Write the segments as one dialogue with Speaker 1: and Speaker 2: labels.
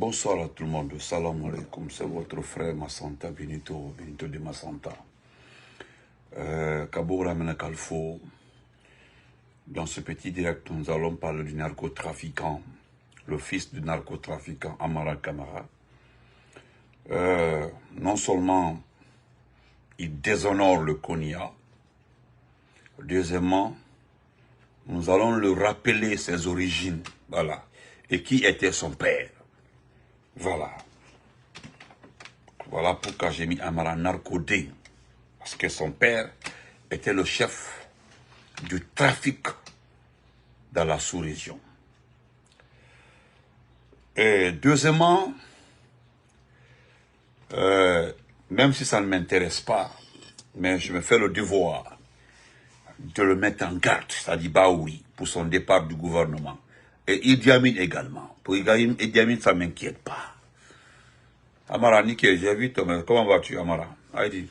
Speaker 1: Bonsoir à tout le monde, salam alaikum, c'est votre frère Massanta Benito de Massanta. Kaboura Menakalfo, dans ce petit direct, nous allons parler du narcotrafiquant, le fils du narcotrafiquant Amara Kamara. Non seulement il déshonore le Konya, deuxièmement, nous allons le rappeler ses origines, voilà, et qui était son père. Voilà. Voilà pourquoi j'ai mis Amara Narcodé. Parce que son père était le chef du trafic dans la sous-région. Et deuxièmement, même si ça ne m'intéresse pas, mais je me fais le devoir de le mettre en garde, c'est-à-dire Baoui, pour son départ du gouvernement. Et Idi Amin également. Pour Idi Amin, ça ne m'inquiète pas. Amara, Niké, j'ai vu, comment vas-tu, Amara? Aïdi.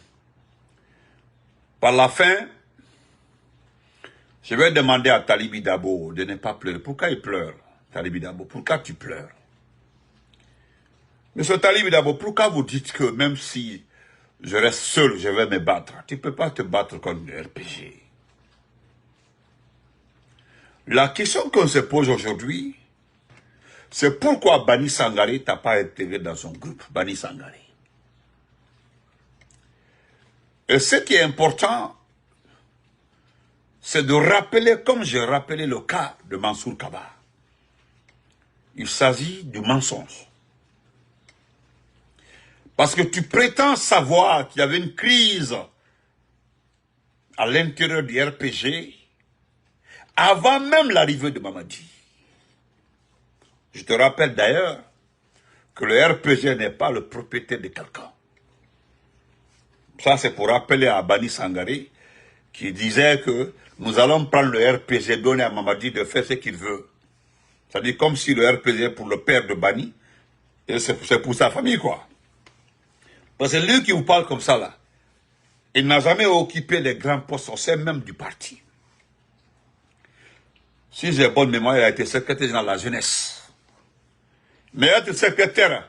Speaker 1: Par la fin, je vais demander à Talibi Dabo de ne pas pleurer. Pourquoi il pleure, Talibi Dabo? Pourquoi tu pleures? Monsieur Talibi Dabo, pourquoi vous dites que même si je reste seul, je vais me battre? Tu ne peux pas te battre contre le RPG. La question qu'on se pose aujourd'hui, c'est pourquoi Bani Sangaré t'a pas intégré dans son groupe, Bani Sangaré. Et ce qui est important, c'est de rappeler, comme j'ai rappelé le cas de Mansour Kaba. Il s'agit du mensonge. Parce que tu prétends savoir qu'il y avait une crise à l'intérieur du RPG avant même l'arrivée de Mamadi. Je te rappelle d'ailleurs que le RPG n'est pas le propriétaire de quelqu'un. Ça, c'est pour rappeler à Bani Sangaré qui disait que nous allons prendre le RPG, donner à Mamadi de faire ce qu'il veut. C'est-à-dire comme si le RPG est pour le père de Bani, et c'est pour sa famille, quoi. Parce que lui qui vous parle comme ça, là, il n'a jamais occupé des grands postes au sein même du parti. Si j'ai bonne mémoire, il a été secrétaire général de la jeunesse. Mais être secrétaire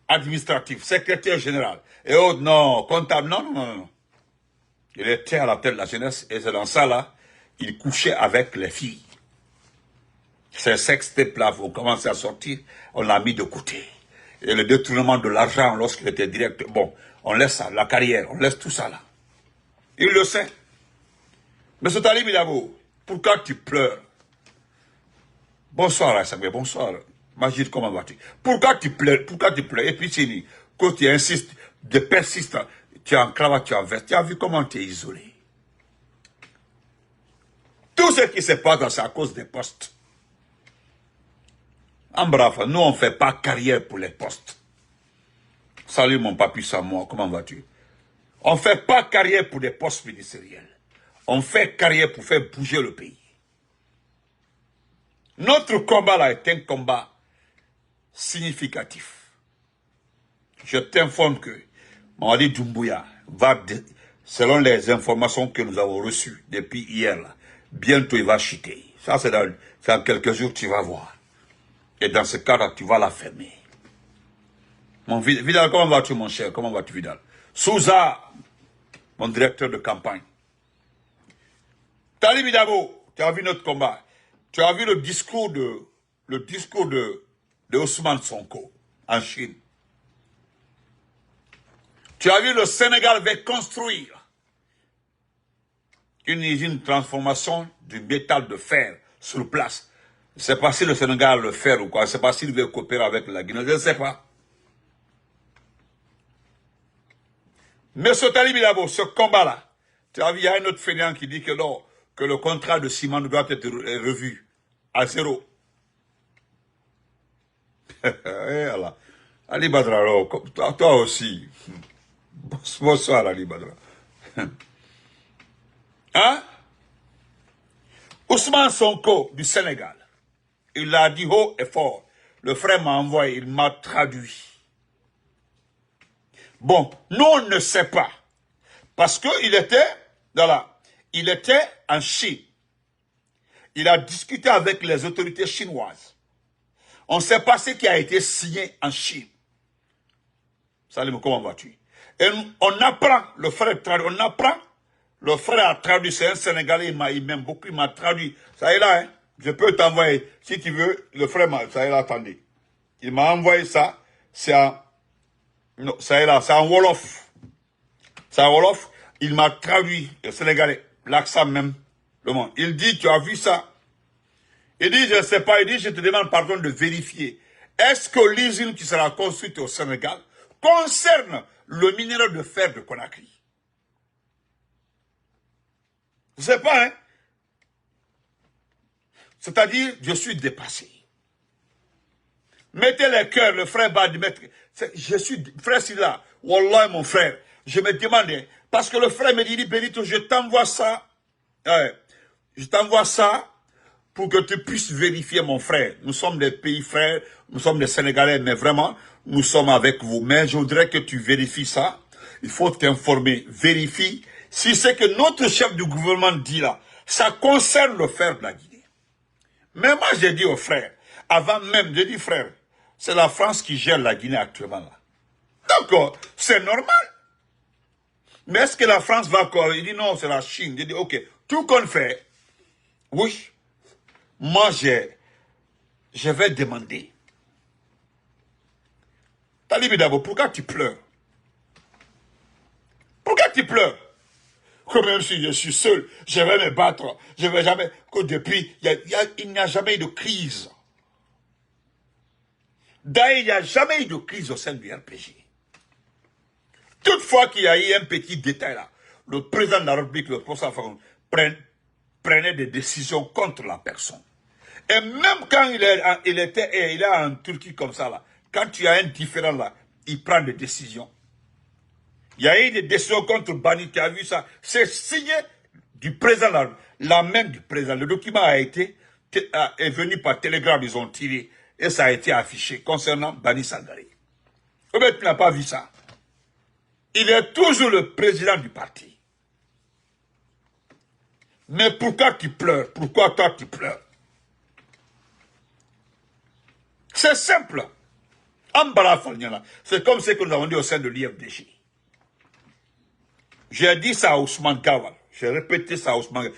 Speaker 1: administratif, secrétaire général, et autres, non, comptable, non. Il était à la tête de la jeunesse, et c'est dans ça, là, il couchait avec les filles. Ces sextapes-là vont commencer à sortir, on l'a mis de côté. Et le détournement de l'argent lorsqu'il était directeur, bon, on laisse ça, la carrière, on laisse tout ça là. Il le sait. Mais ce Talib Idabo, pourquoi tu pleures? Bonsoir, Assamé, bonsoir. Majid, comment vas-tu? Pourquoi tu pleures? Et puis, Sini, quand tu insistes, de persistes, tu es en cravate, tu es en veste, tu as vu comment tu es isolé. Tout ce qui se passe, c'est à cause des postes. En bref, nous, on ne fait pas carrière pour les postes. Salut mon papi Samoa, comment vas-tu? On ne fait pas carrière pour des postes ministériels. On fait carrière pour faire bouger le pays. Notre combat là est un combat significatif. Je t'informe que Mamadi Doumbouya va, selon les informations que nous avons reçues depuis hier, là, bientôt il va chuter. Ça, c'est dans quelques jours, tu vas voir. Et dans ce cas-là, tu vas la fermer. Mon Vidal, comment vas-tu, mon cher? Comment vas-tu, Vidal? Souza, mon directeur de campagne. Talib Idabo, tu as vu notre combat. Tu as vu le discours de Ousmane Sonko en Chine. Tu as vu le Sénégal va construire une usine de transformation du métal de fer sur place. Je ne sais pas si le Sénégal va le faire ou quoi. Je ne sais pas s'il veut coopérer avec la Guinée. Je ne sais pas. Mais ce Talib Idabo, ce combat-là, tu as vu, il y a un autre fainéant qui dit que non, que le contrat de ciment doit être revu à zéro. Ali Badra, toi aussi. Bonsoir, Ali Badra. Hein? Ousmane Sonko du Sénégal, il a dit haut et fort. Le frère m'a envoyé, il m'a traduit. Bon, nous on ne sait pas. Parce qu'il était en Chine. Il a discuté avec les autorités chinoises. On ne sait pas ce qui a été signé en Chine. Salim, comment vas-tu? Et on apprend, le frère traduit, on apprend, le frère a traduit, c'est un Sénégalais, il m'aime beaucoup, il m'a traduit. Ça est là, hein? Je peux t'envoyer, si tu veux, le frère m'a, ça est là, attendez. Il m'a envoyé ça, c'est en, non, ça est là, c'est en Wolof. C'est en Wolof, il m'a traduit, le Sénégalais, l'accent même, le monde. Il dit, tu as vu ça? Il dit, je ne sais pas, il dit, je te demande pardon de vérifier. Est-ce que l'usine qui sera construite au Sénégal concerne le minerai de fer de Conakry? Je ne sais pas, hein. C'est-à-dire, je suis dépassé. Mettez les cœurs, le frère Badi, je suis, frère Silla, Wallah, mon frère, je me demandais, parce que le frère me dit, Benito, je t'envoie ça, je t'envoie ça pour que tu puisses vérifier, mon frère. Nous sommes des pays frères, nous sommes des Sénégalais, mais vraiment, nous sommes avec vous. Mais je voudrais que tu vérifies ça. Il faut t'informer, vérifie. Si c'est que notre chef du gouvernement dit là, ça concerne le fer de la Guinée. Mais moi, j'ai dit aux frères, avant même, j'ai dit, frère, c'est la France qui gère la Guinée actuellement là. Donc, c'est normal. Mais est-ce que la France va encore? Il dit non, c'est la Chine. J'ai dit, ok, tout qu'on fait, oui, moi, je vais demander. Talibi Dabo, pourquoi tu pleures? Pourquoi tu pleures? Que même si je suis seul, je vais me battre. Je vais jamais, que depuis, il n'y a jamais eu de crise. D'ailleurs, il n'y a jamais eu de crise au sein du RPG. Toutefois qu'il y a eu un petit détail là, le président de la République, le professeur Fakonde, prenait des décisions contre la personne. Et même quand il est en Turquie comme ça là, quand tu as un différent là, il prend des décisions. Il y a eu des décisions contre Bani, tu as vu ça. C'est signé du président, la main du président. Le document est venu par télégramme, ils ont tiré. Et ça a été affiché concernant Bani Sangaré. Mais tu n'as pas vu ça. Il est toujours le président du parti. Mais pourquoi tu pleures? Pourquoi toi tu pleures? C'est simple. C'est comme ce que nous avons dit au sein de l'IFDJ. J'ai dit ça à Ousmane Kawal. J'ai répété ça à Ousmane.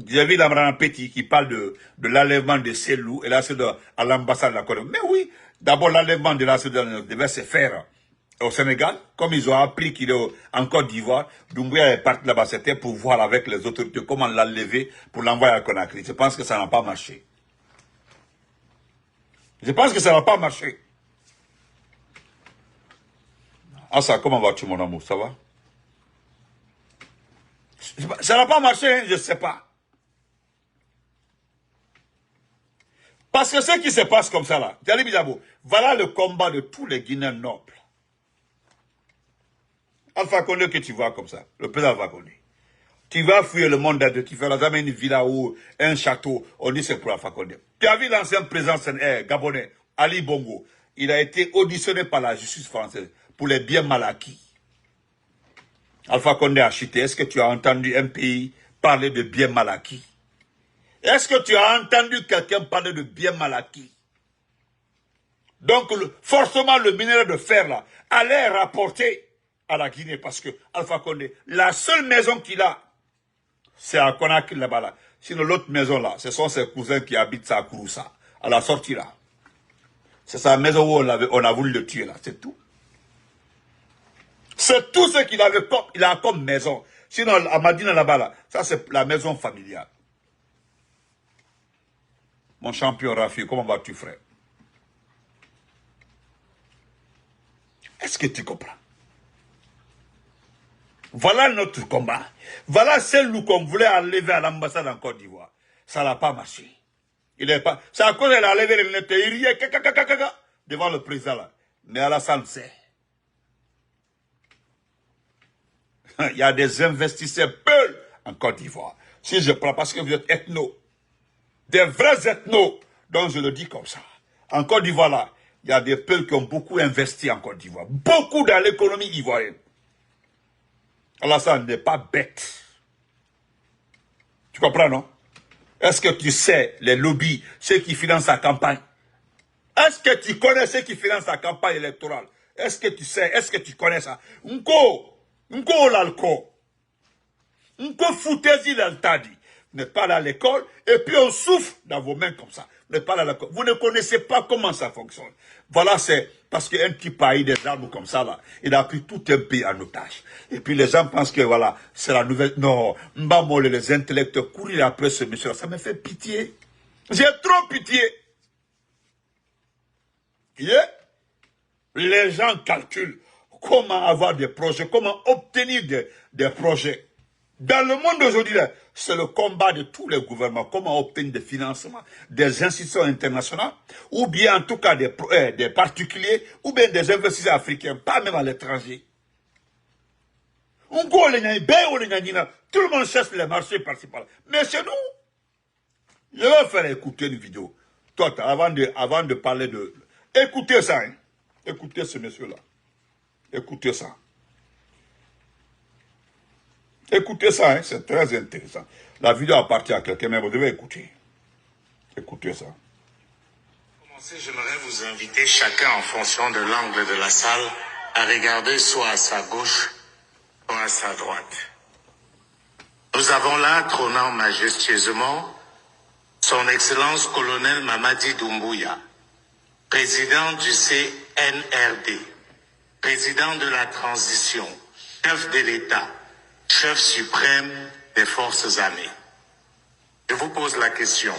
Speaker 1: J'ai vu Lamran Petit qui parle de l'enlèvement de Selou et là c'est à l'ambassade de la Corée. Mais oui, d'abord l'enlèvement de la Sudan devait se faire au Sénégal. Comme ils ont appris qu'il est en Côte d'Ivoire, Doumbouya est parti là-bas, c'était pour voir avec les autorités comment l'enlever pour l'envoyer à Conakry. Je pense que ça n'a pas marché. Je pense que ça n'a pas marché. Ah ça, comment vas-tu mon amour, ça va? Ça n'a pas marché, hein, je ne sais pas. Parce que ce qui se passe comme ça là, Djali Bidabo, voilà le combat de tous les Guinéens nobles. Alpha Condé que tu vois comme ça, le président Alpha Condé. Tu vas fuir le monde d'Adé, tu feras jamais une villa ou un château, on dit c'est pour Alpha Condé. Tu as vu l'ancien président gabonais, Ali Bongo, il a été auditionné par la justice française pour les biens mal acquis. Alpha Condé a chuté. Est-ce que tu as entendu un pays parler de biens mal acquis? Est-ce que tu as entendu quelqu'un parler de biens mal acquis? Donc, forcément, le minerai de fer, là, allait rapporter à la Guinée parce que Alpha Condé, la seule maison qu'il a, c'est à Conakry, là-bas, là. Sinon, l'autre maison, là, ce sont ses cousins qui habitent à Kouroussa, à la sortie, là. C'est sa maison où on a voulu le tuer, là, c'est tout. C'est tout ce qu'il avait il a comme maison. Sinon, à Madina là-bas, là, ça c'est la maison familiale. Mon champion Rafi, comment vas-tu, frère? Est-ce que tu comprends? Voilà notre combat. Voilà celle qu'on voulait enlever à l'ambassade en Côte d'Ivoire. Ça n'a pas marché. Il est pas. C'est à cause qu'elle a enlevé les lunettes. Il riait devant le président là. Mais Alassane sait. Il y a des investisseurs peuls en Côte d'Ivoire. Si je prends, parce que vous êtes ethno, des vrais ethnos, donc je le dis comme ça. En Côte d'Ivoire, là, il y a des peuples qui ont beaucoup investi en Côte d'Ivoire. Beaucoup dans l'économie ivoirienne. Alassane n'est pas bête. Tu comprends, non? Est-ce que tu sais les lobbies, ceux qui financent sa campagne? Est-ce que tu connais ceux qui financent la campagne électorale? Est-ce que tu sais? Est-ce que tu connais ça? Nko l'alcool. Nko foutez-y l'altadi. Vous n'êtes pas allé à l'école et puis on souffle dans vos mains comme ça. Vous n'êtes pas allé à l'école. Vous ne connaissez pas comment ça fonctionne. Voilà, c'est parce qu'un type a eu des armes comme ça là. Il a pris tout un pays en otage. Et puis les gens pensent que voilà, c'est la nouvelle. Non, Mbamole, les intellectuels courir après ce monsieur-là, ça me fait pitié. J'ai trop pitié. Yeah. Les gens calculent comment avoir des projets, comment obtenir des projets. Dans le monde d'aujourd'hui, c'est le combat de tous les gouvernements, comment obtenir des financements, des institutions internationales, ou bien en tout cas des particuliers, ou bien des investisseurs africains, pas même à l'étranger. Tout le monde cherche les marchés par-ci par-là. Mais chez nous, je vais faire écouter une vidéo. Toi, avant de parler de... Écoutez ça, hein. Écoutez ce monsieur-là. Écoutez ça. Écoutez ça, hein, c'est très intéressant. La vidéo appartient à quelqu'un, mais vous devez écouter. Écoutez ça.
Speaker 2: Pour commencer, j'aimerais vous inviter chacun en fonction de l'angle de la salle à regarder soit à sa gauche, soit à sa droite. Nous avons là, trônant majestueusement, son Excellence colonel Mamadi Doumbouya, président du CNRD, président de la transition, chef de l'État, chef suprême des forces armées. Je vous pose la question,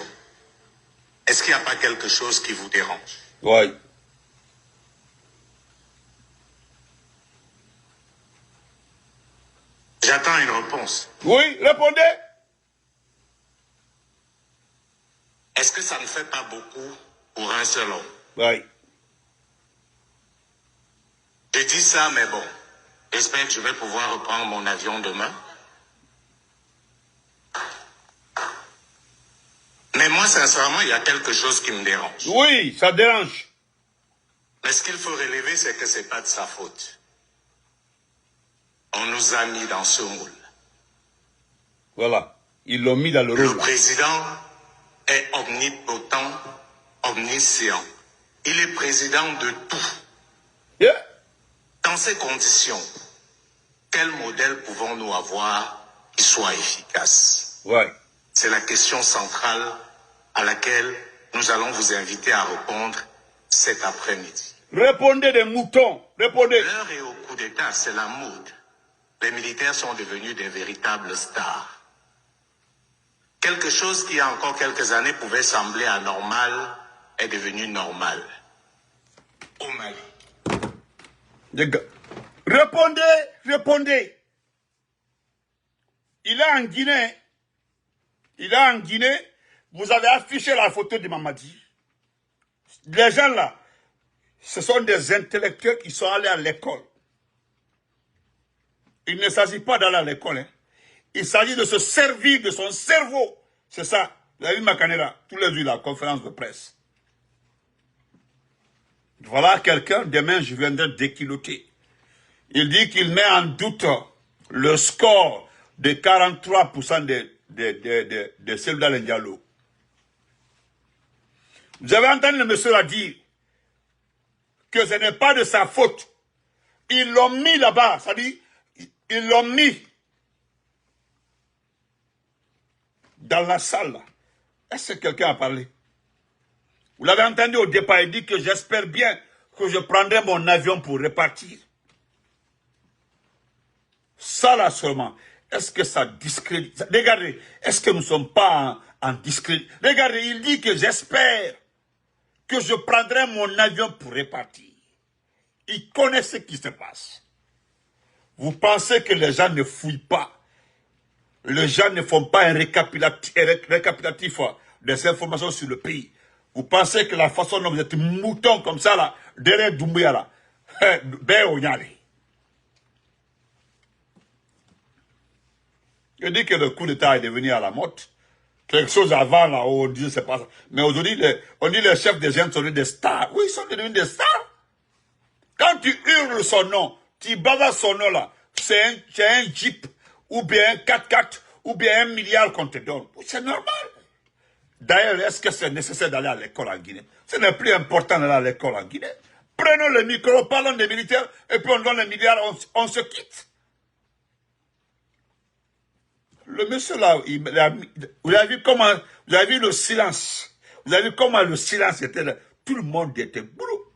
Speaker 2: est-ce qu'il n'y a pas quelque chose qui vous dérange?
Speaker 1: Oui.
Speaker 2: J'attends une réponse.
Speaker 1: Oui, répondez.
Speaker 2: Est-ce que ça ne fait pas beaucoup pour un seul homme?
Speaker 1: Oui.
Speaker 2: Je dis ça, mais bon, j'espère que je vais pouvoir reprendre mon avion demain. Mais moi, sincèrement, il y a quelque chose qui me dérange.
Speaker 1: Oui, ça dérange.
Speaker 2: Mais ce qu'il faut relever, c'est que ce n'est pas de sa faute. On nous a mis dans ce moule.
Speaker 1: Voilà. Ils l'ont mis dans le rôle.
Speaker 2: Le président est omnipotent, omniscient. Il est président de tout.
Speaker 1: Yeah.
Speaker 2: Dans ces conditions, quel modèle pouvons-nous avoir qui soit efficace?
Speaker 1: Ouais.
Speaker 2: C'est la question centrale à laquelle nous allons vous inviter à répondre cet après-midi.
Speaker 1: Répondez des moutons. Répondez.
Speaker 2: L'heure est au coup d'État, c'est la mode. Les militaires sont devenus des véritables stars. Quelque chose qui, il y a encore quelques années, pouvait sembler anormal est devenu normal. Au Mali.
Speaker 1: Répondez, répondez. Il est en Guinée. Il est en Guinée. Vous avez affiché la photo de Mamadi. Les gens là, ce sont des intellectuels qui sont allés à l'école. Il ne s'agit pas d'aller à l'école. Hein. Il s'agit de se servir de son cerveau. C'est ça. Vous avez vu Makanera, tous les jours, la conférence de presse. Voilà quelqu'un, demain je viendrai déquiloter. Il dit qu'il met en doute le score de 43% de soldats de Diallo. Vous avez entendu le monsieur dire que ce n'est pas de sa faute. Ils l'ont mis là-bas, c'est-à-dire, ils l'ont mis dans la salle. Est-ce que quelqu'un a parlé? Vous l'avez entendu au départ, il dit que j'espère bien que je prendrai mon avion pour repartir. Ça là seulement, est-ce que ça discrédite? Regardez, est-ce que nous ne sommes pas en discrédit? Regardez, il dit que j'espère que je prendrai mon avion pour repartir. Il connaît ce qui se passe. Vous pensez que les gens ne fouillent pas? Les gens ne font pas un récapitulatif des informations sur le pays. Vous pensez que la façon dont vous êtes mouton comme ça, là, derrière Doumbouya, là, ben on y allait. Je dis que le coup d'État est devenu à la mode. Quelque chose avant, là, où on dit c'est pas ça. Mais aujourd'hui, on dit les chefs des gens sont devenus des stars. Oui, ils sont devenus des stars. Quand tu hurles son nom, tu bavardes son nom, là, c'est un Jeep, ou bien un 4x4, ou bien 1 milliard qu'on te donne. C'est normal. D'ailleurs, est-ce que c'est nécessaire d'aller à l'école en Guinée? Ce n'est plus important d'aller à l'école en Guinée. Prenons le micro, parlons des militaires, et puis on donne les milliards, on se quitte. Le monsieur là, vous avez vu comment, vous avez vu le silence. Vous avez vu comment le silence était là. Tout le monde était boulot.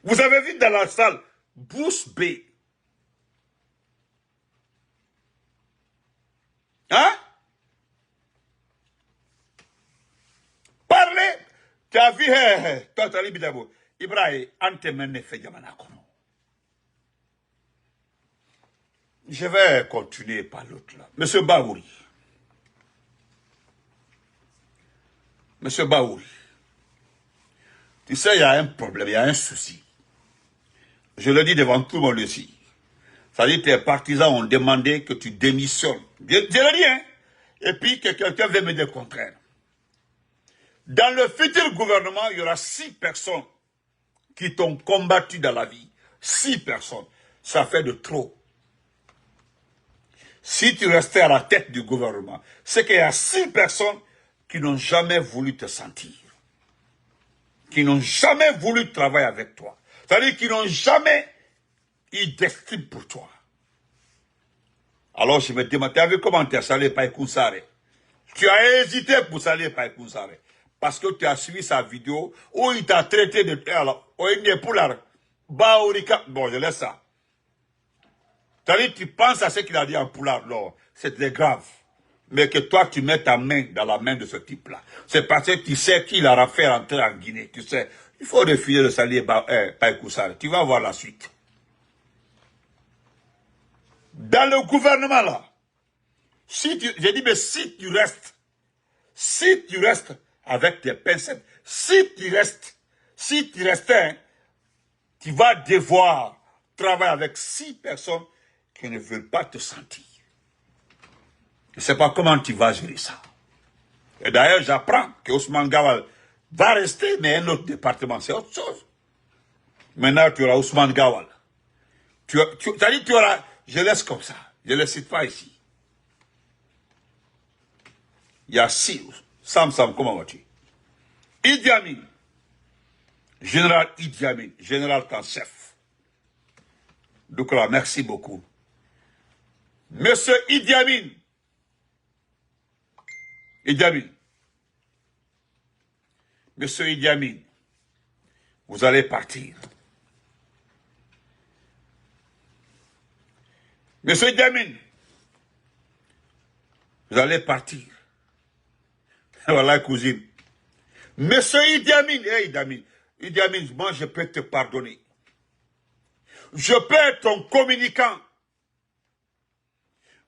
Speaker 1: Vous avez vu dans la salle, bouche bée. Hein? Parlez. Tu as vu, toi, Talib Dabo. Ibrahim, Antemene fait Yamanakono. Je vais continuer par l'autre là. Monsieur Baouri. Monsieur Baouri. Tu sais, il y a un problème, il y a un souci. Je le dis devant tout le monde ici. C'est-à-dire que tes partisans ont demandé que tu démissionnes. Je le dis, hein. Et puis que quelqu'un veut me dire le contraire. Dans le futur gouvernement, il y aura 6 personnes qui t'ont combattu dans la vie. 6 personnes. Ça fait de trop. Si tu restais à la tête du gouvernement, c'est qu'il y a 6 personnes qui n'ont jamais voulu te sentir. Qui n'ont jamais voulu travailler avec toi. C'est-à-dire qu'ils n'ont jamais eu d'estime pour toi. Alors je me demande, tu as vu comment tu as salé par Kounsare? Tu as hésité pour salir par Kounsare. Parce que tu as suivi sa vidéo où il t'a traité de... Alors, bon, je laisse ça. C'est-à-dire, tu penses à ce qu'il a dit en Poulard, non, c'était grave. Mais que toi, tu mets ta main dans la main de ce type-là. C'est parce que tu sais qu'il aura fait rentrer en Guinée. Tu sais, il faut refuser de salir Païkoussar. Tu vas voir la suite. Dans le gouvernement, là, j'ai dit, mais si tu restes avec tes pincettes, si tu restais, hein, tu vas devoir travailler avec 6 personnes qui ne veulent pas te sentir. Je ne sais pas comment tu vas gérer ça. Et d'ailleurs, j'apprends que Ousmane Gawal va rester, mais un autre département, c'est autre chose. Maintenant, tu auras Ousmane Gawal. C'est-à-dire, tu auras... Je laisse comme ça. Je ne le cite pas ici. Il y a 6. Sam, comment vas-tu? Idi Amin. Général Idi Amin. Général en chef. Donc là, merci beaucoup. Monsieur Idi Amin. Idi Amin. Monsieur Idi Amin. Vous allez partir. Monsieur Idi Amin. Vous allez partir. Voilà, cousine. Monsieur Idi Amin, Idi Amin, moi je peux te pardonner. Je peux être ton communicant.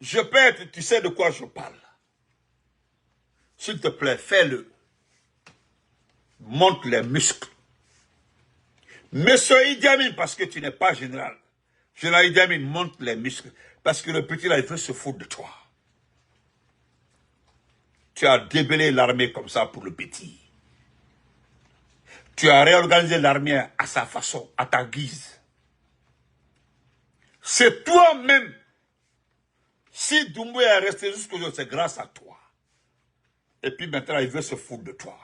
Speaker 1: Je peux être, tu sais de quoi je parle. S'il te plaît, fais-le. Montre les muscles. Monsieur Idi Amin, parce que tu n'es pas général. Général Idi Amin, montre les muscles. Parce que le petit là, il veut se foutre de toi. Tu as débellé l'armée comme ça pour le petit. Tu as réorganisé l'armée à sa façon, à ta guise. C'est toi-même. Si Doumbouya est resté jusqu'aujourd'hui, c'est grâce à toi. Et puis maintenant, il veut se foutre de toi.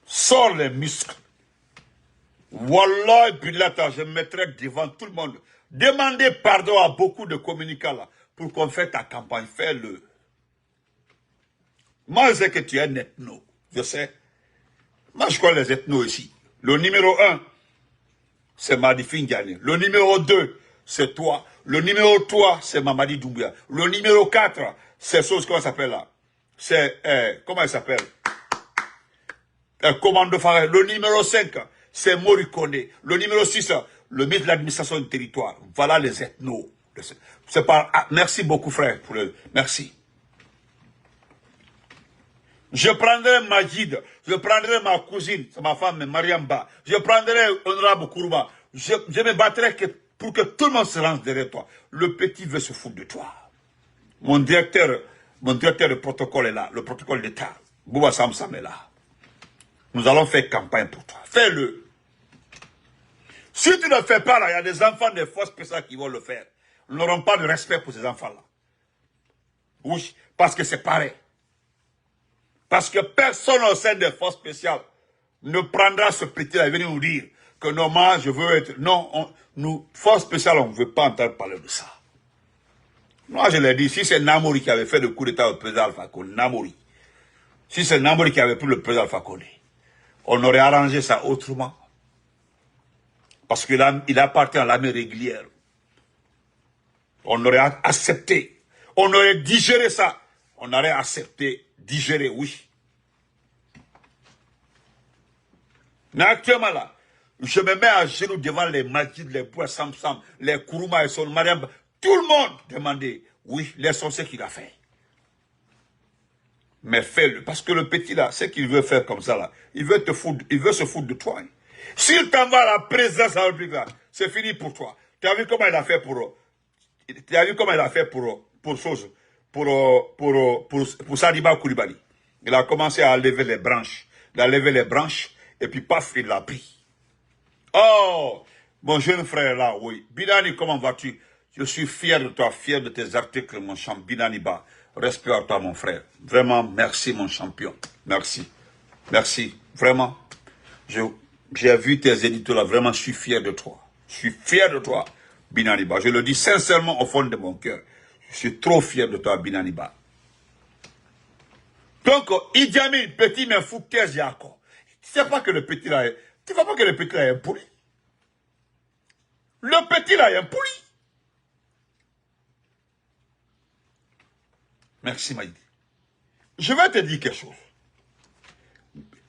Speaker 1: Sors les muscles. Wallah, Bilata, je me mettrai devant tout le monde. Demandez pardon à beaucoup de communicants là, pour qu'on fasse ta campagne. Fais-le. Moi, je sais que tu es un ethno. Je sais. Moi, je connais les ethnos ici. Le numéro 1, c'est Madifi Ndiané. Le numéro 2, c'est toi. Le numéro 3, c'est Mamadi Doumbouya. Le numéro 4, c'est chose, comment ça s'appelle là? C'est, comment il s'appelle? Commando Faré. Le numéro 5, c'est Morikone. Le numéro 6, le ministre de l'administration du territoire. Voilà les ethnos. C'est pas, ah, merci beaucoup, frère. Merci. Je prendrai Majid, je prendrai ma cousine, c'est ma femme, Mariamba. Je prendrai Honorable Kourouba. Je me battrai pour que tout le monde se lance derrière toi. Le petit veut se foutre de toi. Mon directeur de protocole est là, le protocole d'État. Bouba Samsam est là. Nous allons faire campagne pour toi. Fais-le. Si tu ne le fais pas, là, il y a des enfants des forces spéciales qui vont le faire. Nous n'aurons pas de respect pour ces enfants-là. Oui, parce que c'est pareil. Parce que personne au sein des forces spéciales ne prendra ce petit-là et venir nous dire que non, moi, je veux être... Non, nous, forces spéciales, on ne veut pas entendre parler de ça. Moi, je l'ai dit, si c'est Namori qui avait fait le coup d'état au président Alpha Condé, Namori, si c'est Namori qui avait pris le président Alpha Condé, on aurait arrangé ça autrement. Parce qu'il appartient à l'armée régulière. On aurait accepté. On aurait digéré ça. On aurait accepté, digéré, oui. Mais actuellement là, je me mets à genoux devant les Majid, les Bouya Samsam, les Kourouma et son Mariam. Tout le monde demandait, oui, laissons ce qu'il a fait. Mais fais-le. Parce que le petit là, ce qu'il veut faire comme ça là, il veut se foutre de toi. S'il t'envoie à la présidence de la République là, c'est fini pour toi. Tu as vu comment il a fait pour Sadiba Koulibaly. Il a commencé à lever les branches. Il a levé les branches et puis paf, il l'a pris. Oh, mon jeune frère là, oui. Binani, comment vas-tu? Je suis fier de toi, fier de tes articles, mon champ. Binani Ba. Respect à toi, mon frère. Vraiment, merci, mon champion. Merci. Merci. Vraiment. J'ai vu tes éditos là. Vraiment, je suis fier de toi. Je suis fier de toi, Binani Ba. Je le dis sincèrement au fond de mon cœur. Je suis trop fier de toi, Binani Ba. Donc, Idi Amin, petit mais fou, qu'est-ce qu'il y a encore? Tu sais pas que le petit là est... Tu vois pas que le petit là est un pourri? Le petit là est un pourri. Merci, Maïdi. Je vais te dire quelque chose.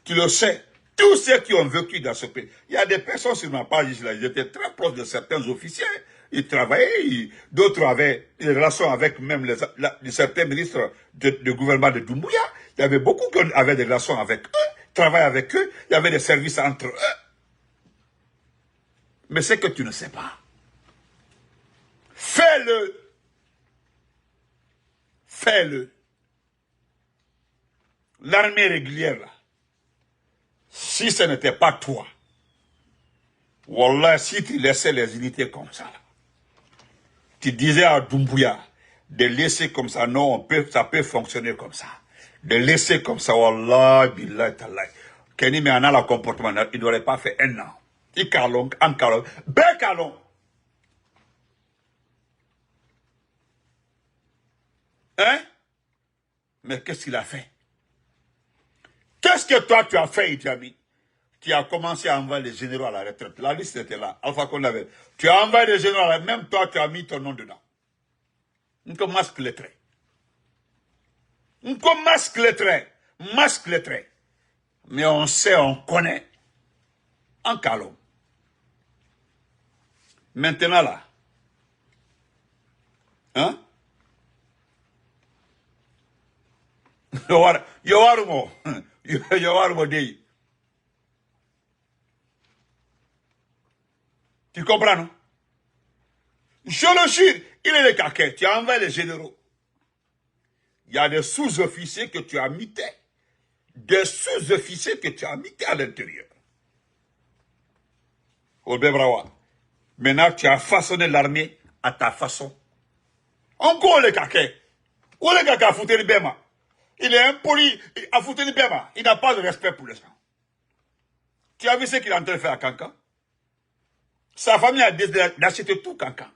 Speaker 1: Tu le sais, tous ceux qui ont vécu dans ce pays, il y a des personnes sur ma page, ils étaient très proches de certains officiers. Ils travaillaient, d'autres avaient des relations avec même certains ministres du gouvernement de Doumbouya. Il y avait beaucoup qui avaient des relations avec eux, travaillaient avec eux, il y avait des services entre eux. Mais c'est que tu ne sais pas. Fais-le. Fais-le. L'armée régulière, là, si ce n'était pas toi, wallah, si tu laissais les unités comme ça, là, tu disais à Doumbouya de laisser comme ça, non, ça peut fonctionner comme ça. De laisser comme ça, wallah, billah, tallah. Kenny, mais on a le comportement, il n'aurait pas fait un an. Il calong, en calong, ben calong. Hein? Mais qu'est-ce qu'il a fait? Qu'est-ce que toi tu as fait, Idi Amin? Tu as commencé à envoyer les généraux à la retraite. La liste était là. Alpha Condé avait. Tu as envoyé les généraux à la retraite. Même toi, tu as mis ton nom dedans. On masque les traits. On masque les traits. Masque les traits. Mais on sait, on connaît. En calme. Maintenant là. Hein? Yowarumo. Yowarumo Dey. Tu comprends, non? Je le jure, il est le caquet. Tu as envoyé les généraux. Il y a des sous-officiers que tu as mités. Des sous-officiers que tu as mités à l'intérieur. Olbe Brawa. Maintenant, tu as façonné l'armée à ta façon. Encore le caquet. Où le caquet a foutu le Bema? Il est impoli. A foutu le Bema. Il n'a pas de respect pour les gens. Tu as vu ce qu'il est en train de faire à Kankan? Sa famille a décidé d'acheter tout Kankan.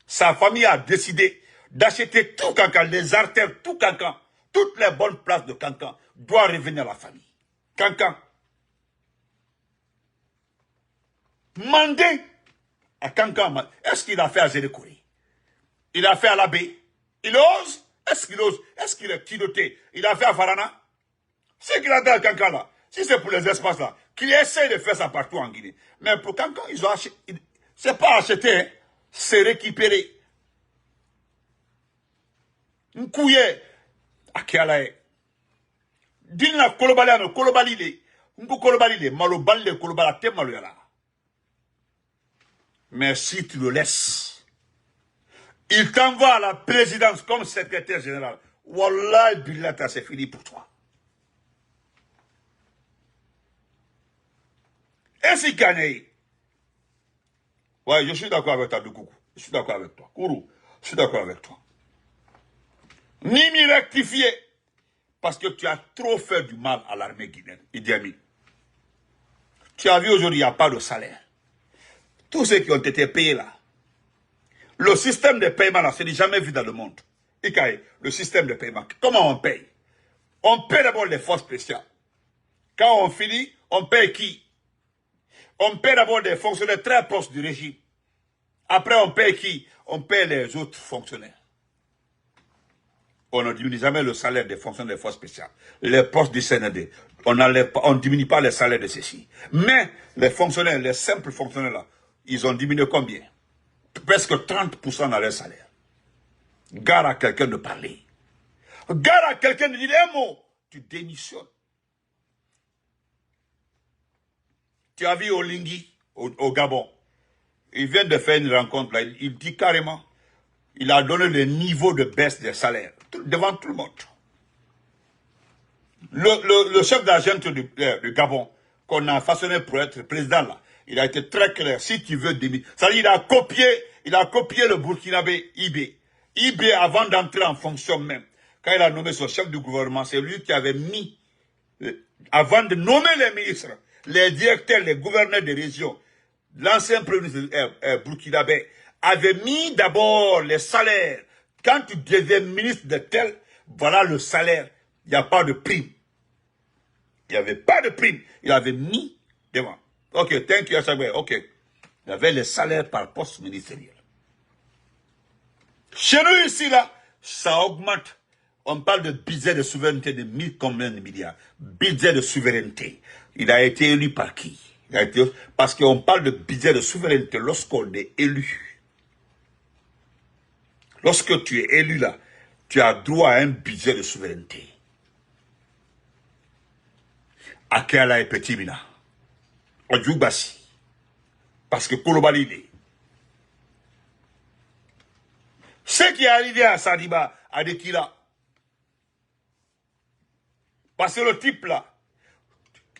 Speaker 1: Sa famille a décidé d'acheter tout Kankan, les artères, tout Kankan. Toutes les bonnes places de Kankan doivent revenir à la famille. Kankan. Mandé à Kankan. Est-ce qu'il a fait à Zélékouri? Il a fait à l'abbé? Il ose? Est-ce qu'il ose? Est-ce qu'il est piloté? Il a fait à Farana? Ce qu'il a fait à Kankan là, si c'est pour les espaces là, qu'il essaie de faire ça partout en Guinée. Mais pour Kankan, ils ont acheté. C'est pas acheté, hein, c'est récupéré. Nkouye, Akialae. Dina Kolobaliano, Kolobalile. Nkou Kolobalile, Malobalile, Kolobalate Maloyala. Mais si tu le laisses, il t'envoie à la présidence comme secrétaire général. Wallah, Billata, c'est fini pour toi. Et si gagné? Ouais, je suis d'accord avec toi, Doukoukou. Je suis d'accord avec toi. Kourou, je suis d'accord avec toi. ni rectifier. Parce que tu as trop fait du mal à l'armée guinéenne, Idi Amin. Tu as vu aujourd'hui, il n'y a pas de salaire. Tous ceux qui ont été payés là, le système de paiement là, ce n'est jamais vu dans le monde. Ikaï, le système de paiement, comment on paye? On paye d'abord les forces spéciales. Quand on finit, on paye qui? On paye d'abord des fonctionnaires très proches du régime. Après, on paye qui? On paye les autres fonctionnaires. On ne diminue jamais le salaire des fonctionnaires des forces spéciales. Les postes du CND, on ne diminue pas les salaires de ceux-ci. Mais les fonctionnaires, les simples fonctionnaires là, ils ont diminué combien? Presque 30% dans leur salaire. Gare à quelqu'un de parler. Gare à quelqu'un de dire un mot. Tu démissionnes. Tu as vu Olingui, au Gabon. Il vient de faire une rencontre là. Il dit carrément, il a donné le niveau de baisse des salaires. Devant tout le monde. Le chef d'agent du Gabon, qu'on a façonné pour être président là, il a été très clair. Si tu veux démissionner, c'est-à-dire il a copié le Burkinabé IB. IB, avant d'entrer en fonction même, quand il a nommé son chef du gouvernement, c'est lui qui avait mis, avant de nommer les ministres, les directeurs, les gouverneurs des régions, l'ancien premier ministre burkinabé avait mis d'abord les salaires. Quand tu deviens ministre de tel, voilà le salaire. Il n'y a pas de prime. Il n'y avait pas de prime. Il avait mis devant. Ok, thank you, ok. Il y avait les salaires par poste ministériel. Chez nous ici, là, ça augmente. On parle de budget de souveraineté de 1000 combien de milliards. Budget de souveraineté. Il a été élu par qui? Parce qu'on parle de budget de souveraineté lorsqu'on est élu. Lorsque tu es élu là, tu as droit à un budget de souveraineté. Akela et Petit Mina. Odjoubassi. Parce que Kolobalide. Ce qui est arrivé à Sadiba, à Dekila. Parce que le type là,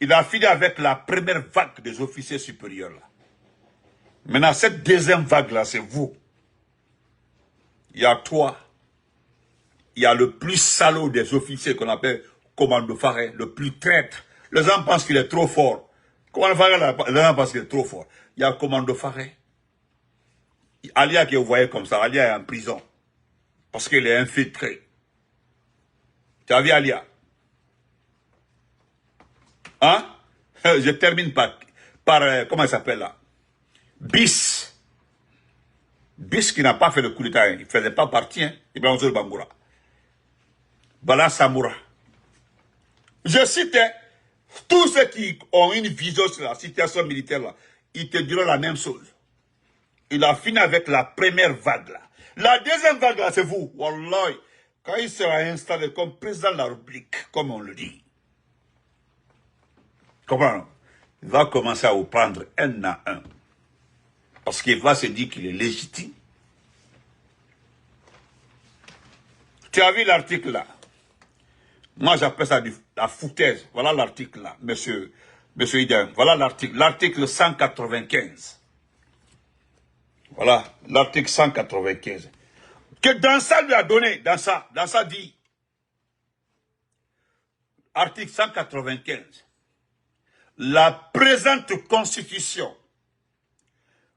Speaker 1: il a fini avec la première vague des officiers supérieurs là. Maintenant, cette deuxième vague là, c'est vous. Il y a toi. Il y a le plus salaud des officiers qu'on appelle Commando Faré, le plus traître. Les gens pensent qu'il est trop fort. Commando Faré, les gens pensent qu'il est trop fort. Il y a Commando Faré. Alia que vous voyez comme ça, Alia est en prison. Parce qu'il est infiltré. Tu as vu Alia? Hein? Je termine par comment il s'appelle là? Bis. Bis qui n'a pas fait le coup d'état, il ne faisait pas partie, hein, Ibrahim Zol Bangoura. Bala Samoura. Je cite, hein, tous ceux qui ont une vision sur la situation militaire là, ils te diront la même chose. Il a fini avec la première vague là. La deuxième vague là, c'est vous. Wallah, quand il sera installé comme président de la République, comme on le dit. Comment? Il va commencer à vous prendre un à un. Parce qu'il va se dire qu'il est légitime. Tu as vu l'article là? Moi j'appelle ça la foutaise. Voilà l'article là, monsieur Idem. Voilà l'article 195. Voilà, l'article 195. Que dans ça lui a donné, dans ça dit, article 195, la présente constitution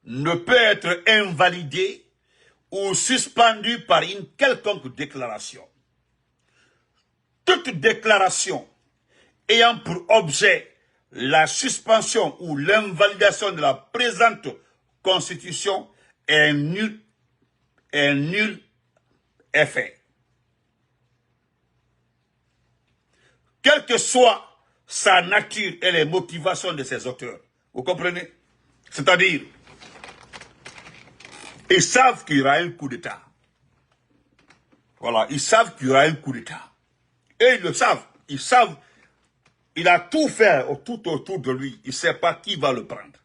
Speaker 1: ne peut être invalidée ou suspendue par une quelconque déclaration. Toute déclaration ayant pour objet la suspension ou l'invalidation de la présente constitution est nul effet. Quelle que soit sa nature et les motivations de ses auteurs. Vous comprenez? C'est-à-dire, ils savent qu'il y aura un coup d'État. Voilà, ils savent qu'il y aura un coup d'État. Et ils le savent. Ils savent. Il a tout fait tout autour de lui. Il ne sait pas qui va le prendre.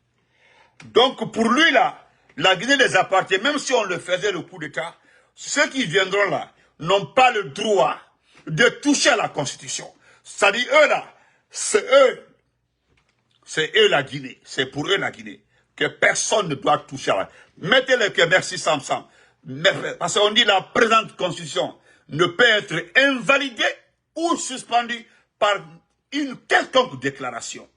Speaker 1: Donc pour lui là, la Guinée les appartient. Même si on le faisait le coup d'État, ceux qui viendront là n'ont pas le droit de toucher à la Constitution. C'est-à-dire eux là, c'est eux la Guinée. C'est pour eux la Guinée. Que personne ne doit toucher à la... Mettez le que merci Samsam. Parce qu'on dit la présente Constitution ne peut être invalidé ou suspendu par une quelconque déclaration.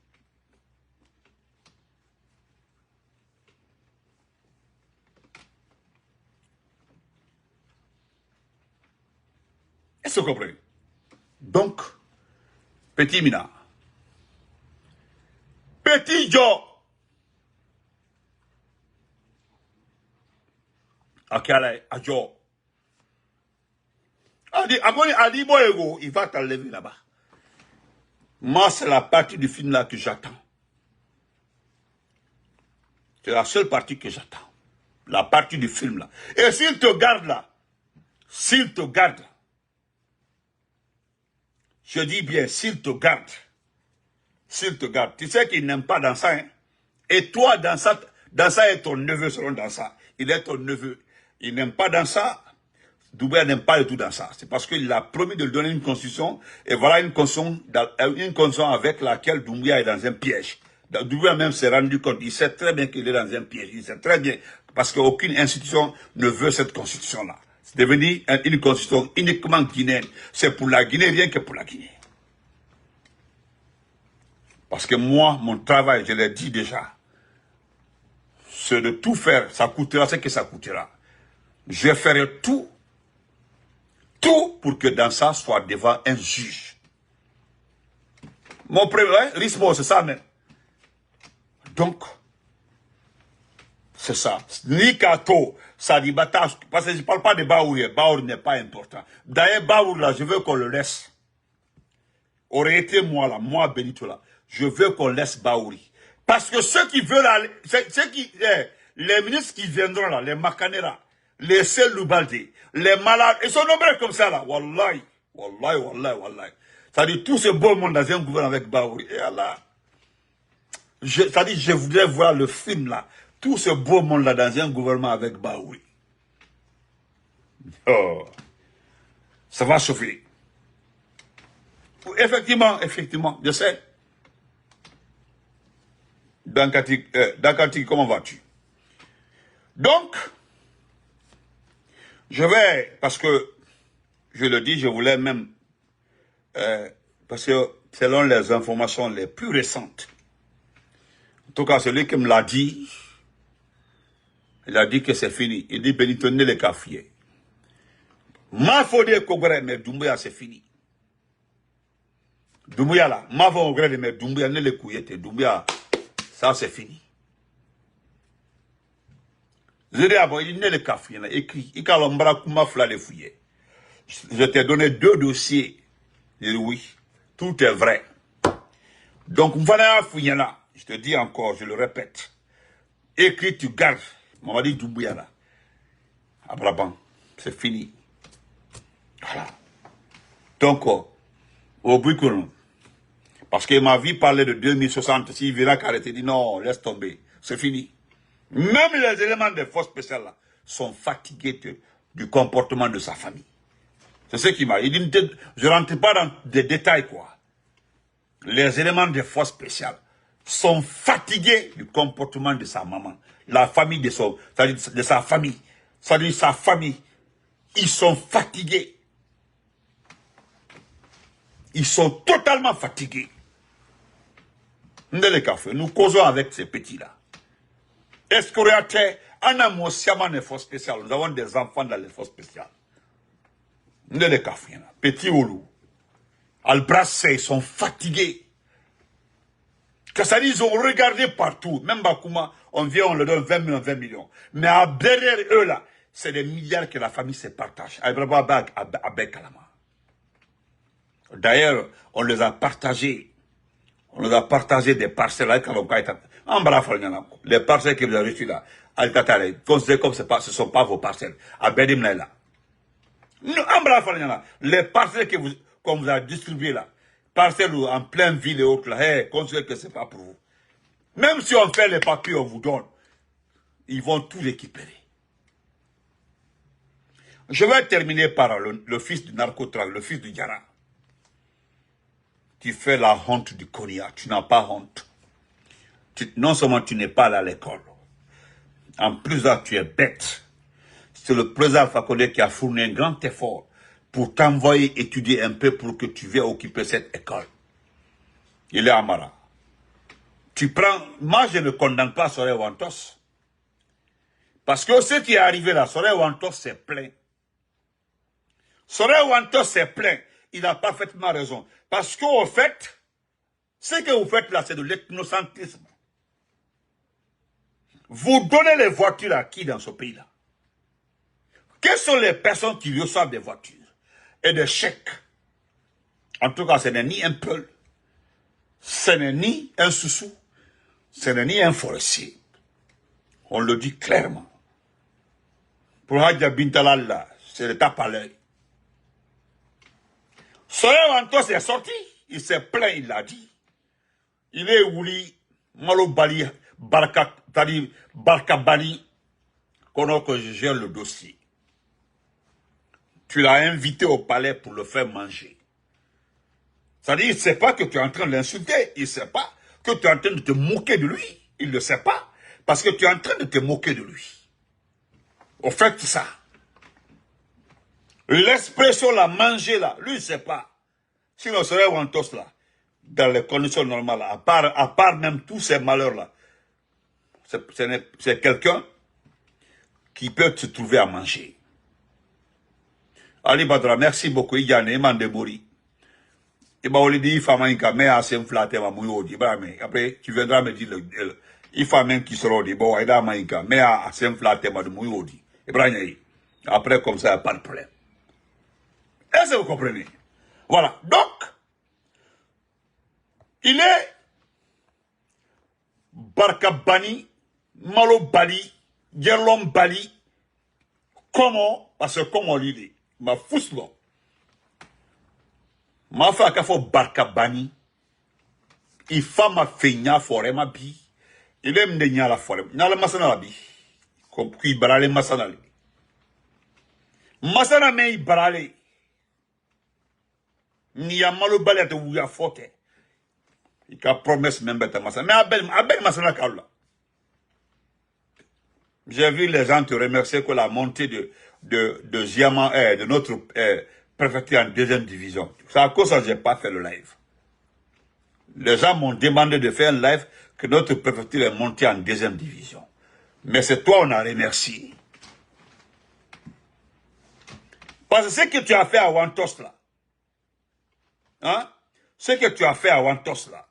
Speaker 1: Est-ce que vous comprenez? Donc, petit Mina, petit Joe, Joe, Adi Boyego, il va t'enlever là-bas. Moi, c'est la partie du film là que j'attends. C'est la seule partie que j'attends. La partie du film là. Et s'il te garde là, s'il te garde, je dis bien, s'il te garde, tu sais qu'il n'aime pas dans ça, hein? Et toi, dans ça est ton neveu selon dans ça. Il est ton neveu. Il n'aime pas dans ça. Doumbouya n'aime pas du tout dans ça. C'est parce qu'il a promis de lui donner une constitution. Et voilà une constitution avec laquelle Doumbouya est dans un piège. Doumbouya même s'est rendu compte. Il sait très bien qu'il est dans un piège. Il sait très bien. Parce qu'aucune institution ne veut cette constitution-là. C'est devenu une constitution uniquement guinéenne. C'est pour la Guinée, rien que pour la Guinée. Parce que moi, mon travail, je l'ai dit déjà, c'est de tout faire. Ça coûtera ce que ça coûtera. Je ferai tout pour que dans ça soit devant un juge. Mon premier, Rismo, c'est ça même. Donc, c'est ça. Ni Kato, ça dit bataille. Parce que je ne parle pas de Baouri. Baouri n'est pas important. D'ailleurs, Baouri, là, je veux qu'on le laisse. Aurait été moi, là, moi, Benito, là. Je veux qu'on laisse Baouri. Parce que ceux qui veulent aller, les ministres qui viendront là, les Makanera, les Seloubalde, les malades, ils sont nombreux comme ça là. Wallahi, wallahi, wallahi, wallahi. Ça dit tout ce beau monde dans un gouvernement avec Baouri. Et Allah. Ça dit, je voudrais voir le film là. Tout ce beau monde là dans un gouvernement avec Baouri. Oh. Ça va chauffer. Effectivement, je sais. Dankati, comment vas-tu? Donc, je vais, parce que, je le dis, je voulais même, parce que selon les informations les plus récentes, en tout cas celui qui me l'a dit, il a dit que c'est fini. Il dit Benito ne le café. Ma faudrait Kogre, mais Doumbouya c'est fini. Doumbouya là, ma faudrait mais Doumbouya ne le couillette. Doumbouya, ça c'est fini. Je dis avant, il ne le café, il a écrit, il a l'ombra kuma fla le fouiller. Je t'ai donné 2 dossiers. Je dis oui, tout est vrai. Donc, voilà fouiller là. Je te dis encore, je le répète. Écris, tu gardes. On m'a dit Doumbouya là. À Brabant, c'est fini. Voilà. Donc, au bout que non. Parce que ma vie parlait de 2060. S'il verra qu'arrêter, dit non, laisse tomber. C'est fini. Même les éléments des forces spéciales là, sont fatigués du comportement de sa famille. C'est ce qui m'a dit. Je ne rentre pas dans des détails, quoi. Les éléments des forces spéciales sont fatigués du comportement de sa maman. La famille de sa famille. C'est-à-dire sa famille. Ils sont fatigués. Ils sont totalement fatigués. Nous causons avec ces petits-là. Est-ce qu'on a été en amour les forces spéciales? Nous avons des enfants dans les forces spéciales. Petits Oulou. Al-Brasse, ils sont fatigués. Que ça dit, ils ont regardé partout. Même Bakouma, on vient, on leur donne 20 millions. Mais derrière eux, là, c'est des milliards que la famille se partage. D'ailleurs, on les a partagés. On les a partagé des parcelles avec les parcelles que vous avez reçues là. Considérez comme ce ne sont pas vos parcelles. Les parcelles qu'on vous a distribuées là, parcelles en pleine ville et autres là, considérez que ce n'est pas pour vous. Même si on fait les papiers, on vous donne, ils vont tout récupérer. Je vais terminer par le fils du narcotrafic, le fils du Diarra. Tu fais la honte du Konya, tu n'as pas honte. Non seulement tu n'es pas allé à l'école, en plus là tu es bête. C'est le président Alpha Condé qui a fourni un grand effort pour t'envoyer étudier un peu pour que tu viennes occuper cette école. Il est à Mara. Tu prends... Moi, je ne condamne pas Soraya Wantos. Parce que ce qui est arrivé là, Soraya Wantos s'est plaint. Soraya Wantos s'est plaint. Il a parfaitement raison. Parce qu'au fait, ce que vous faites là, c'est de l'ethnocentrisme. Vous donnez les voitures à qui dans ce pays-là? Quelles sont les personnes qui reçoivent des voitures et des chèques? En tout cas, ce n'est ni un peul, ce n'est ni un soussou, ce n'est ni un forestier. On le dit clairement. Pour Hadja Bintalala, c'est le tape à l'œil. Soraya Wantos est sorti, il s'est plaint, il l'a dit. Il est ouli, malo bali, barka bali, qu'on que je gère le dossier. Tu l'as invité au palais pour le faire manger. C'est-à-dire, il ne sait pas que tu es en train de l'insulter. Il ne sait pas que tu es en train de te moquer de lui. Il ne sait pas. Parce que tu es en train de te moquer de lui. Au fait, ça. L'expression la manger là, lui, il ne sait pas. Sinon, Soraya Wantos là, dans les conditions normales, à part même tous ces malheurs là, c'est quelqu'un qui peut se trouver à manger. Ali Badra, merci beaucoup. Il y a un aimant de mourir. Et bah, on lui dit, il faut mais assez flatter ma mouille. Après, tu viendras me dire, il faut même qui sera dit, bon, il y a mais assez flatter ma mouille. Et après, comme ça, il n'y a pas de problème. Est-ce que vous comprenez? Voilà. Donc, il est Barkabani, Malo Bali, Gerlom Bali. Comment? Parce que comme on lui dit, ma fouslo. Ma fa ka fo Barkabani. Il fa ma feigna forêt ma bi. Il aime de nya la forêt. Nya la masana la bi. Comme qui barale masana li. Masana me i barale. Ni ya Malo Bali ate ouya forte. Il a promesse même bête masana. Mais abel masana kaula. J'ai vu les gens te remercier que la montée de Ziaman, de notre préfecture en deuxième division. C'est à cause de ça que je n'ai pas fait le live. Les gens m'ont demandé de faire un live que notre préfecture est montée en deuxième division. Mais c'est toi on a remercié. Parce que ce que tu as fait à Wantos là, hein, ce que tu as fait à Wantos là,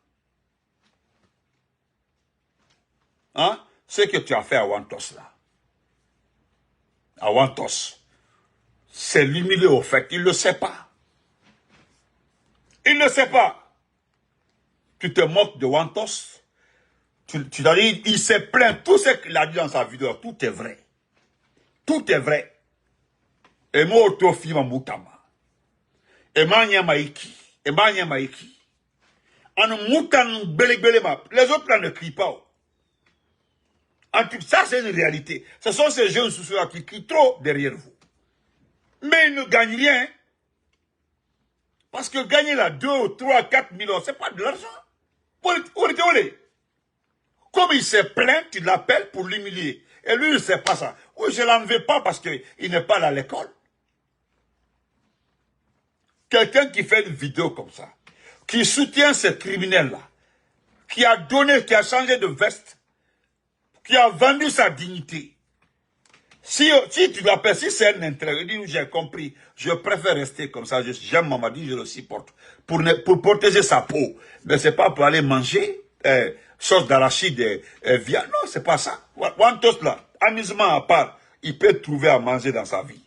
Speaker 1: hein, ce que tu as fait à Wantos là, à Wantos, c'est l'humilier au fait, il ne le sait pas. Il ne sait pas. Tu te moques de Wantos, tu t'as dit, il s'est plaint, tout ce qu'il a dit dans sa vidéo, tout est vrai. Tout est vrai. Et moi, autofi ma moutama. Et manya maiki. Et manya maiki. En moutan belé-belé-ma. Les autres là ne crient pas. En tout ça, c'est une réalité. Ce sont ces jeunes sous-là qui crient trop derrière vous. Mais ils ne gagnent rien. Parce que gagner là 2, 3, 4 millions, c'est pas de l'argent. Comme il s'est plaint, tu l'appelles pour l'humilier. Et lui, il ne sait pas ça. Oui, je ne l'en veux pas parce qu'il n'est pas à l'école. Quelqu'un qui fait une vidéo comme ça, qui soutient ces criminels-là, qui a donné, qui a changé de veste, qui a vendu sa dignité. Si tu l'appelles, si c'est un intérêt, il dit, j'ai compris, je préfère rester comme ça, j'aime Mamadi, je le supporte, pour protéger sa peau. Mais c'est pas pour aller manger sauce d'arachide et viande, non, c'est pas ça. Wantos là, amusement à part, il peut trouver à manger dans sa vie.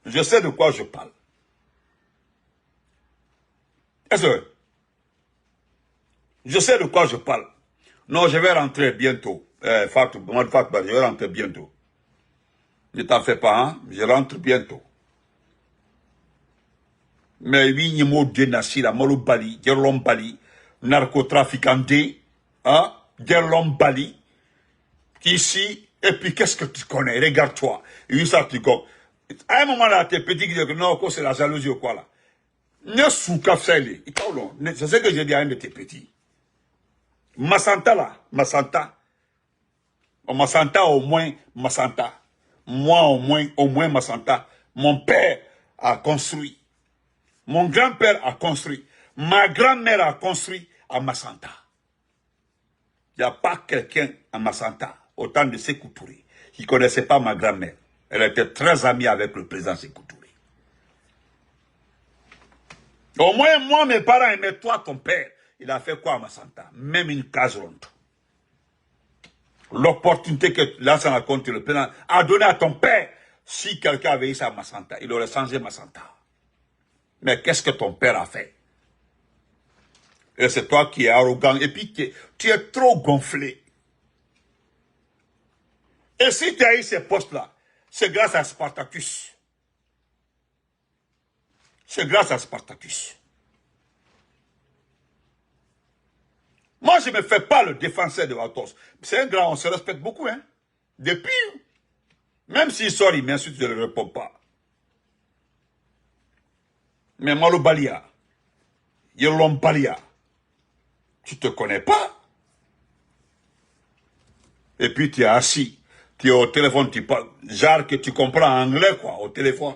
Speaker 1: Je sais de quoi je parle. Est-ce que je sais de quoi je parle? Non, je vais rentrer bientôt. Fatou, je vais rentrer bientôt. Ne t'en fais pas, hein? Je rentre bientôt. Mais oui, il y a mot de Nassira, Malo Bali, Gerlom Bali, narcotraficanté, hein? Gerlom Bali, ici, et puis qu'est-ce que tu connais? Regarde-toi. Et ça, tu connais. À un moment là, tes petits qui disent que non, c'est la jalousie ou quoi là? Ne souka fsele. C'est ce que j'ai dit à un de tes petits. Massanta là, Massanta. Massanta au moins, Massanta. Moi au moins Massanta. Mon père a construit. Mon grand-père a construit. Ma grand-mère a construit à Massanta. Il n'y a pas quelqu'un à Massanta, au temps de Sékou Touré, qui ne connaissait pas ma grand-mère. Elle était très amie avec le président Sékou Touré. Au moins, moi, mes parents aimaient toi, ton père. Il a fait quoi à Massanta? Même une case ronde. L'opportunité que Lansana Conté, le président, a donné à ton père, si quelqu'un avait eu ça à Massanta, il aurait changé Massanta. Mais qu'est-ce que ton père a fait? Et c'est toi qui es arrogant, et puis tu es trop gonflé. Et si tu as eu ces postes-là, c'est grâce à Spartacus. C'est grâce à Spartacus. Moi, je ne me fais pas le défenseur de Watos. C'est un grand, on se respecte beaucoup, hein. Depuis, même s'il sort, il m'insulte, je ne le réponds pas. Mais Malo Balia, Yolom Balia, tu ne te connais pas. Et puis tu es assis, tu es au téléphone, tu parles, genre que tu comprends anglais, quoi, au téléphone.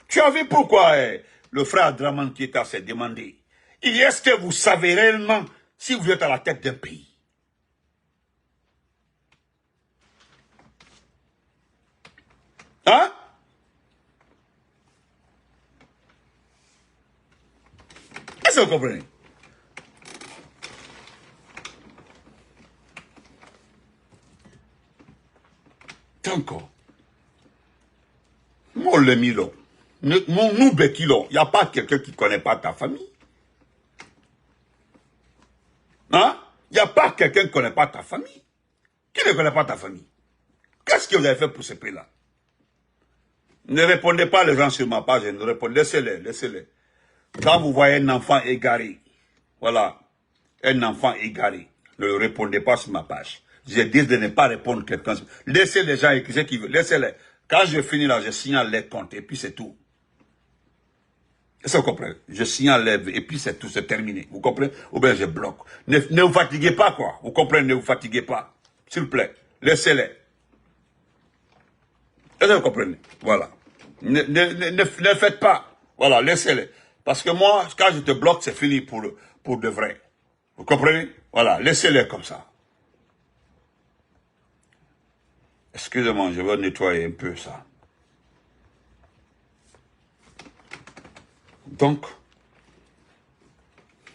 Speaker 1: Tu as vu pourquoi le frère Draman Keita s'est demandé, est-ce que vous savez réellement si vous êtes à la tête d'un pays? Hein? Est-ce que vous comprenez? Encore. Mon Lemilo. Mon Bekilo. Il n'y a pas quelqu'un qui ne connaît pas ta famille. Hein? Il n'y a pas quelqu'un qui ne connaît pas ta famille. Qui ne connaît pas ta famille? Qu'est-ce que vous avez fait pour ce pays-là? Ne répondez pas les gens sur ma page, ne répondez, laissez-les, laissez-les. Quand vous voyez un enfant égaré, voilà, un enfant égaré, ne le répondez pas sur ma page. Je dis de ne pas répondre à quelqu'un. Laissez les gens écrire ce qu'ils veulent, laissez-les. Quand je finis là, je signale les comptes et puis c'est tout. Est-ce que vous comprenez? Je signale et puis c'est tout, c'est terminé. Vous comprenez? Ou bien je bloque. Ne vous fatiguez pas, quoi. Vous comprenez? Ne vous fatiguez pas. S'il vous plaît, laissez-les. Est-ce que vous comprenez? Voilà. Ne faites pas. Voilà, laissez-les. Parce que moi, quand je te bloque, c'est fini pour de vrai. Vous comprenez? Voilà, laissez-les comme ça. Excusez-moi, je vais nettoyer un peu ça. Donc,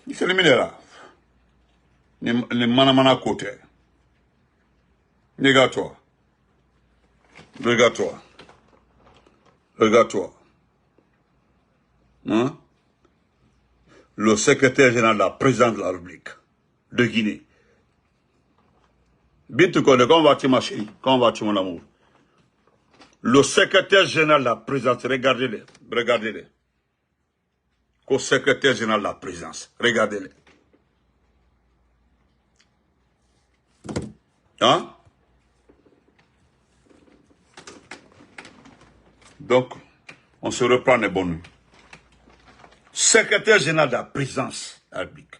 Speaker 1: il s'est éliminé là. Les manamana côté. Regarde-toi. Regarde-toi. Regarde-toi. Hein? Le secrétaire général de la présidence de la République de Guinée. Bientôt, comment vas-tu, ma chérie? Comment vas-tu, mon amour? Le secrétaire général de la présidence, regardez-les. Regardez-les. Au secrétaire général de la présidence, regardez-les. Hein? Donc, on se reprend les bonnes nuits. Secrétaire général de la présidence arabique.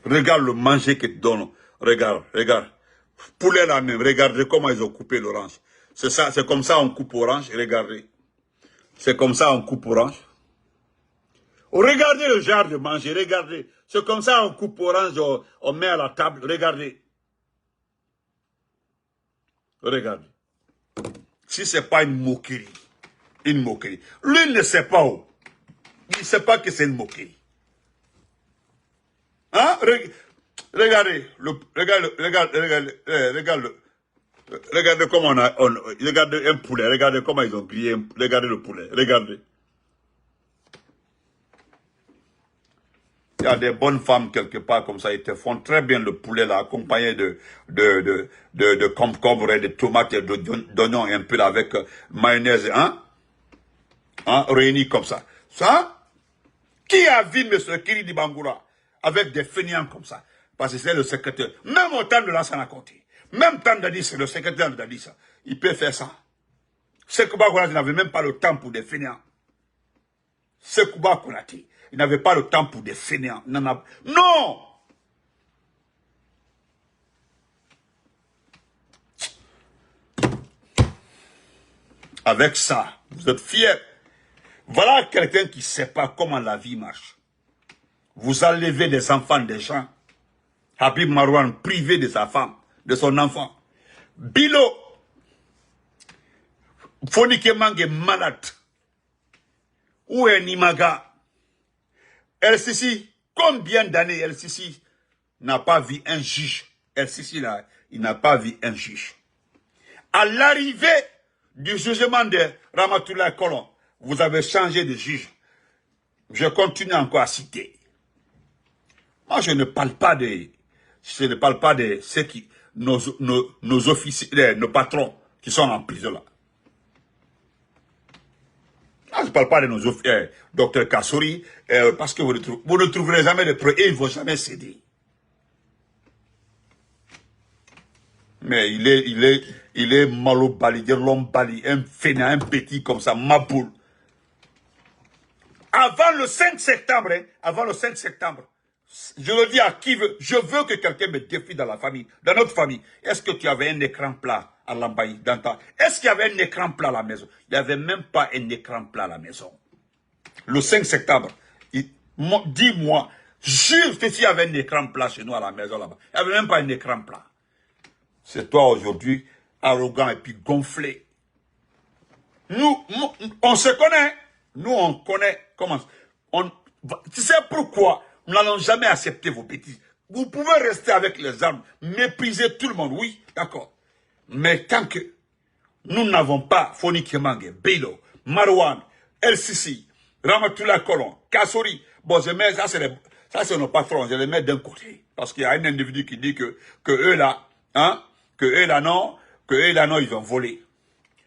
Speaker 1: Regarde le manger que tu donnes. Regarde, regarde. Poulet là même, regardez comment ils ont coupé l'orange. C'est ça, c'est comme ça on coupe orange, regardez. C'est comme ça on coupe orange. Regardez le genre de manger, regardez. C'est comme ça on coupe orange, on met à la table, regardez. Regardez. Si ce n'est pas une moquerie, une moquerie. Lui, il ne sait pas où. Il ne sait pas que c'est une moquerie. Hein? Regardez, regardez comment regardez un poulet, regardez comment ils ont grillé, regardez le poulet, regardez. Il y a des bonnes femmes quelque part comme ça, ils te font très bien le poulet là, accompagné de concombre et de tomates et d'oignons un peu là, avec mayonnaise, hein? Hein? Réunis comme ça. Ça? Qui a vu M. Kiri Bangoura avec des fainéants comme ça? Parce que c'est le secrétaire. Même au temps de Lansana Conté. Même temps de c'est le secrétaire de Dadis. Il peut faire ça. Sekouba Konaté n'avait même pas le temps pour des fainéants. Sekouba Konaté, il n'avait pas le temps pour des fainéants. Non! Avec ça, vous êtes fiers. Voilà quelqu'un qui ne sait pas comment la vie marche. Vous enlevez des enfants des gens. Habib Marouane privé de sa femme, de son enfant. Bilo, Fonike Mange est malade. Où est Nimaga? El Sisi, combien d'années El Sisi n'a pas vu un juge? El Sisi là, il n'a pas vu un juge. À l'arrivée du jugement de Ramatoulaye Colon, vous avez changé de juge. Je continue encore à citer. Moi, je ne parle pas de ceux qui, nos officiers, nos patrons qui sont en prison là. Je ne parle pas de nos officiers, docteur Kassouri, parce que vous ne trouverez jamais de preuves et ils ne vont jamais céder. Mais il est malo bali, l'homme bali, un fainéant, un petit comme ça, maboule. Avant le 5 septembre, je le dis à qui veut, je veux que quelqu'un me défie dans la famille, dans notre famille. Est-ce que tu avais un écran plat à Lambaye, dans ta... Est-ce qu'il y avait un écran plat à la maison? Il n'y avait même pas un écran plat à la maison. Le 5 septembre, dis-moi, jure que s'il y avait un écran plat chez nous à la maison là-bas, il n'y avait même pas un écran plat. C'est toi aujourd'hui, arrogant et puis gonflé. Nous, on se connaît. Nous, on connaît comment... Tu sais pourquoi nous n'allons jamais accepter vos bêtises. Vous pouvez rester avec les armes, mépriser tout le monde, oui, d'accord. Mais tant que nous n'avons pas Fonike Mange, Bilo, Marouane, El Sisi, Ramatoulaye Colon, Kassouri, bon, je mets, ça c'est nos patrons, je les mets d'un côté. Parce qu'il y a un individu qui dit que eux là, hein, que eux là non, ils ont volé.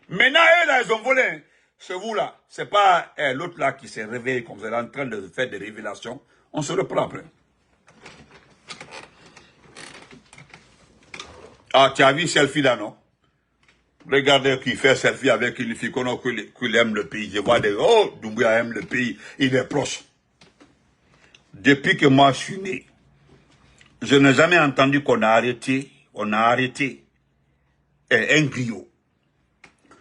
Speaker 1: Maintenant, eux là, ils ont volé. Hein. C'est vous là, c'est pas l'autre là qui s'est réveillé comme vous êtes en train de faire des révélations. On se reprend après. Ah, tu as vu selfie là, non? Regardez qui fait selfie avec une fille qu'on qu'il aime le pays. Je vois des... Oh, Doumbouya aime le pays. Il est proche. Depuis que moi je suis né, je n'ai jamais entendu qu'on a arrêté un griot.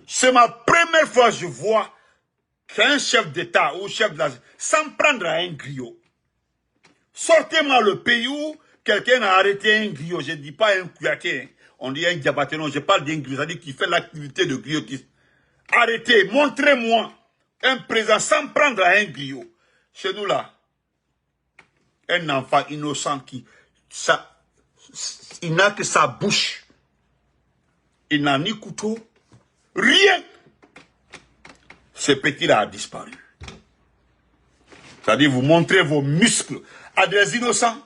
Speaker 1: C'est ma première fois que je vois qu'un chef d'État ou chef de la... s'en prendre à un griot. Sortez-moi le pays où quelqu'un a arrêté un griot. Je ne dis pas un Kouyaté. On dit un diabaté. Non, je parle d'un griot. C'est-à-dire qui fait l'activité de griotisme. Arrêtez, montrez-moi un président sans prendre à un griot. Chez nous là, un enfant innocent qui... il n'a que sa bouche. Il n'a ni couteau. Rien. Ce petit-là a disparu. C'est-à-dire, vous montrez vos muscles à des innocents.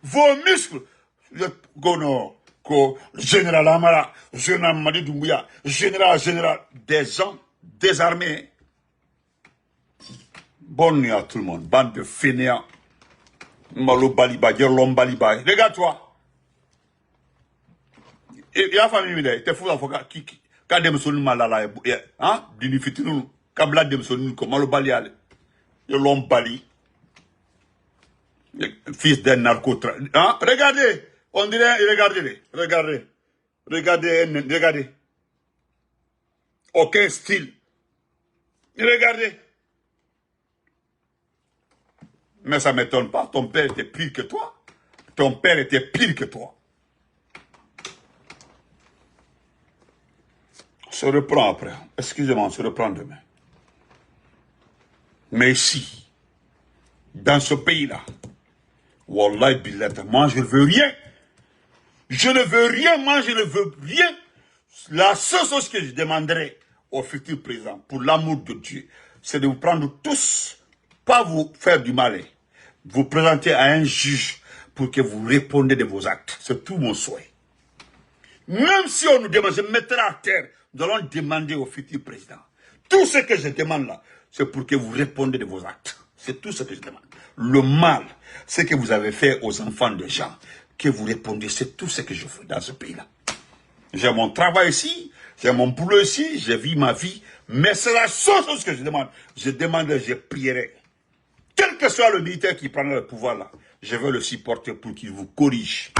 Speaker 1: Vos muscles. Général Amara, général Madi Doumbouya, général, des gens désarmés. Bonne nuit à tout le monde. Bande de fainéants. Malo Baliba, Gerlom Baliba. Regarde-toi. Et la famille, t'es fou d'avocat qui... Quand dem sonu malala hein dini fitinu kabla dem sonu ko malo bali le l'homme bali fils d'un narcotrafiquant hein regardez on dirait regardez aucun style regardez mais ça m'étonne pas ton père était pire que toi On se reprend après. Excusez-moi, on se reprend demain. Mais ici, dans ce pays-là, Wallahi billah, moi je ne veux rien. Je ne veux rien, moi je ne veux rien. La seule chose que je demanderai au futur président, pour l'amour de Dieu, c'est de vous prendre tous, pas vous faire du mal, vous présenter à un juge pour que vous répondiez de vos actes. C'est tout mon souhait. Même si on nous demande, je mettrai à terre, nous allons demander au futur président. Tout ce que je demande là, c'est pour que vous répondez de vos actes. C'est tout ce que je demande. Le mal, ce que vous avez fait aux enfants de gens, que vous répondez, c'est tout ce que je fais dans ce pays-là. J'ai mon travail ici, j'ai mon boulot ici, j'ai vu ma vie, mais c'est la seule chose que je demande. Je demanderai, je prierai. Quel que soit le militaire qui prendra le pouvoir là, je vais le supporter pour qu'il vous corrige.